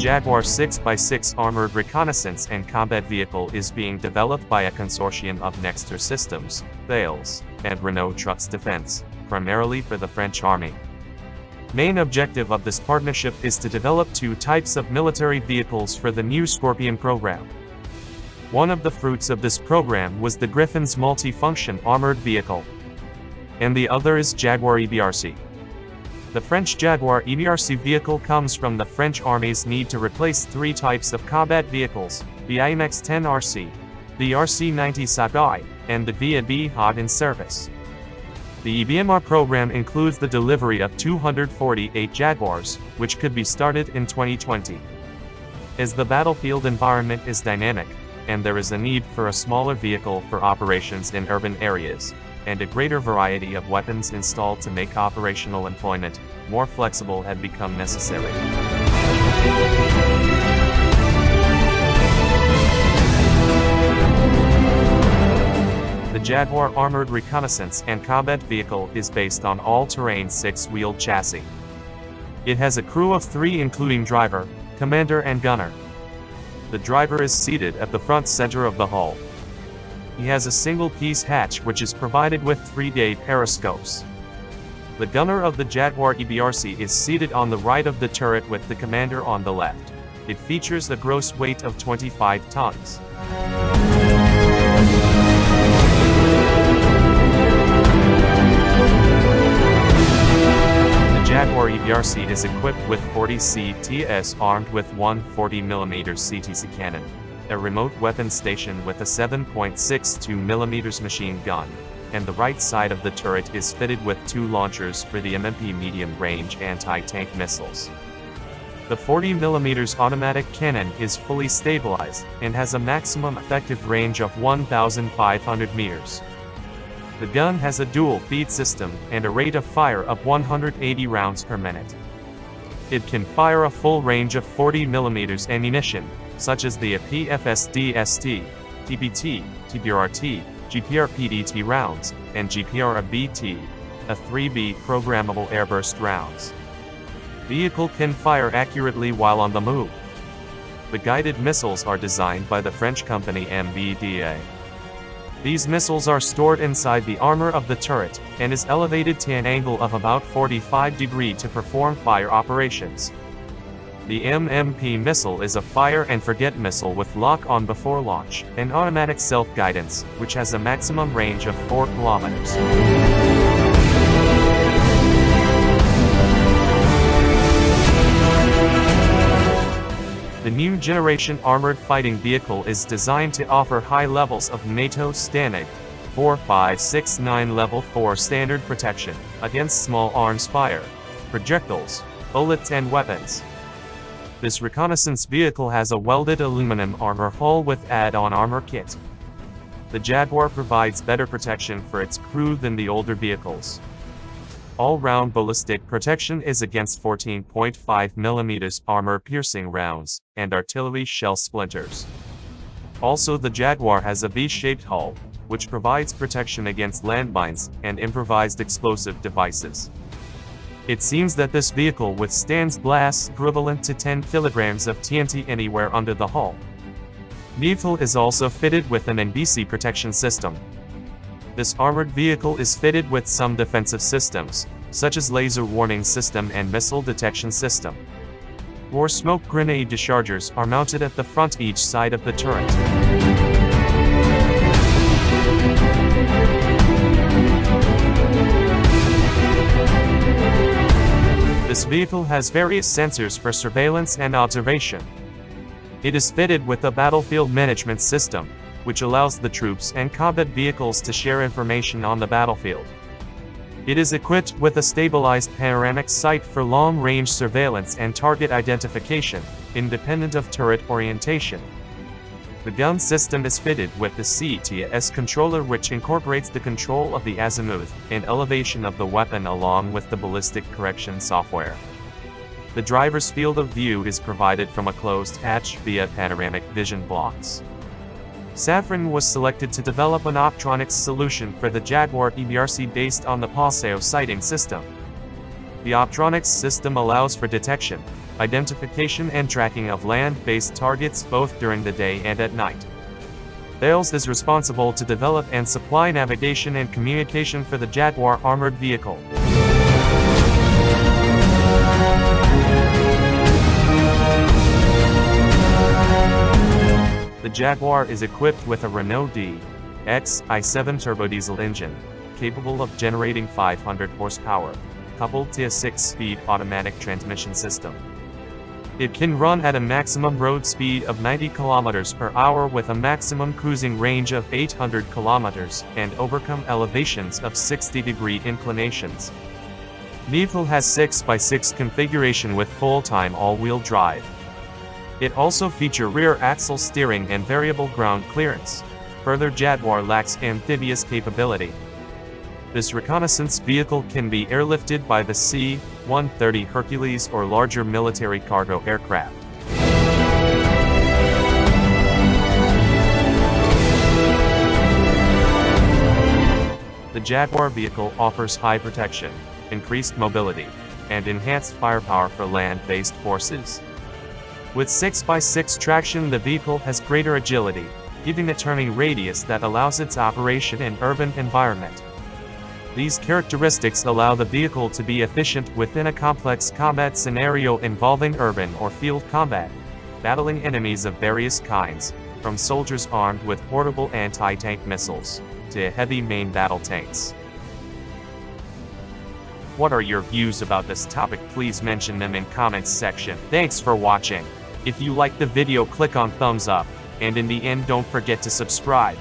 Jaguar 6x6 armored reconnaissance and combat vehicle is being developed by a consortium of Nexter Systems, Thales, and Renault Trucks Defense, primarily for the French Army. Main objective of this partnership is to develop two types of military vehicles for the new Scorpion program. One of the fruits of this program was the Griffon's multi-function armored vehicle, and the other is Jaguar EBRC. The French Jaguar EBRC vehicle comes from the French Army's need to replace three types of combat vehicles, the AMX-10RC, the ERC-90 Sagaie, and the VAB Hot in service. The EBMR program includes the delivery of 248 Jaguars, which could be started in 2020. As the battlefield environment is dynamic, and there is a need for a smaller vehicle for operations in urban areas, and a greater variety of weapons installed to make operational employment more flexible had become necessary. The Jaguar Armored Reconnaissance and Combat Vehicle is based on all-terrain six-wheeled chassis. It has a crew of 3 including driver, commander and gunner. The driver is seated at the front center of the hull. He has a single-piece hatch which is provided with 3-day periscopes. The gunner of the Jaguar EBRC is seated on the right of the turret with the commander on the left. It features a gross weight of 25 tons. Jaguar EBRC is equipped with 40 CTS armed with one 40mm CTC cannon, a remote weapon station with a 7.62mm machine gun, and the right side of the turret is fitted with 2 launchers for the MMP medium-range anti-tank missiles. The 40mm automatic cannon is fully stabilized and has a maximum effective range of 1,500 meters. The gun has a dual feed system and a rate of fire of 180 rounds per minute. It can fire a full range of 40mm ammunition, such as the PFS-DST, TPT, TPRT, GPR-PDT rounds, and GPR-BT, a 3B programmable airburst rounds. Vehicle can fire accurately while on the move. The guided missiles are designed by the French company MBDA. These missiles are stored inside the armor of the turret, and is elevated to an angle of about 45 degrees to perform fire operations. The MMP missile is a fire-and-forget missile with lock-on before launch, and automatic self-guidance, which has a maximum range of 4 kilometers. The new generation armored fighting vehicle is designed to offer high levels of NATO Standard 4569 Level 4 standard protection against small arms fire, projectiles, bullets and weapons. This reconnaissance vehicle has a welded aluminum armor hull with add-on armor kit. The Jaguar provides better protection for its crew than the older vehicles. All-round ballistic protection is against 14.5mm armor-piercing rounds, and artillery shell splinters. Also, the Jaguar has a V-shaped hull, which provides protection against landmines and improvised explosive devices. It seems that this vehicle withstands blasts equivalent to 10 kilograms of TNT anywhere under the hull. Vehicle is also fitted with an NBC protection system. This armored vehicle is fitted with some defensive systems, such as laser warning system and missile detection system. 4 smoke grenade dischargers are mounted at the front each side of the turret. This vehicle has various sensors for surveillance and observation. It is fitted with a battlefield management system, which allows the troops and combat vehicles to share information on the battlefield. It is equipped with a stabilized panoramic sight for long-range surveillance and target identification, independent of turret orientation. The gun system is fitted with the CTS controller, which incorporates the control of the azimuth and elevation of the weapon along with the ballistic correction software. The driver's field of view is provided from a closed hatch via panoramic vision blocks. Safran was selected to develop an optronics solution for the Jaguar EBRC based on the Paseo sighting system. The optronics system allows for detection, identification and tracking of land-based targets both during the day and at night. Thales is responsible to develop and supply navigation and communication for the Jaguar armored vehicle. The Jaguar is equipped with a Renault DX i7 turbodiesel engine, capable of generating 500 horsepower, coupled to a 6-speed automatic transmission system. It can run at a maximum road speed of 90 km per hour with a maximum cruising range of 800 km and overcome elevations of 60-degree inclinations. Vehicle has 6x6 configuration with full-time all-wheel drive. It also features rear axle steering and variable ground clearance. Further, Jaguar lacks amphibious capability. This reconnaissance vehicle can be airlifted by the C-130 Hercules or larger military cargo aircraft. The Jaguar vehicle offers high protection, increased mobility, and enhanced firepower for land-based forces. With 6x6 traction, the vehicle has greater agility, giving a turning radius that allows its operation in urban environment. These characteristics allow the vehicle to be efficient within a complex combat scenario involving urban or field combat, battling enemies of various kinds, from soldiers armed with portable anti-tank missiles, to heavy main battle tanks. What are your views about this topic? Please mention them in comments section. Thanks for watching. If you liked the video, click on thumbs up, and in the end don't forget to subscribe.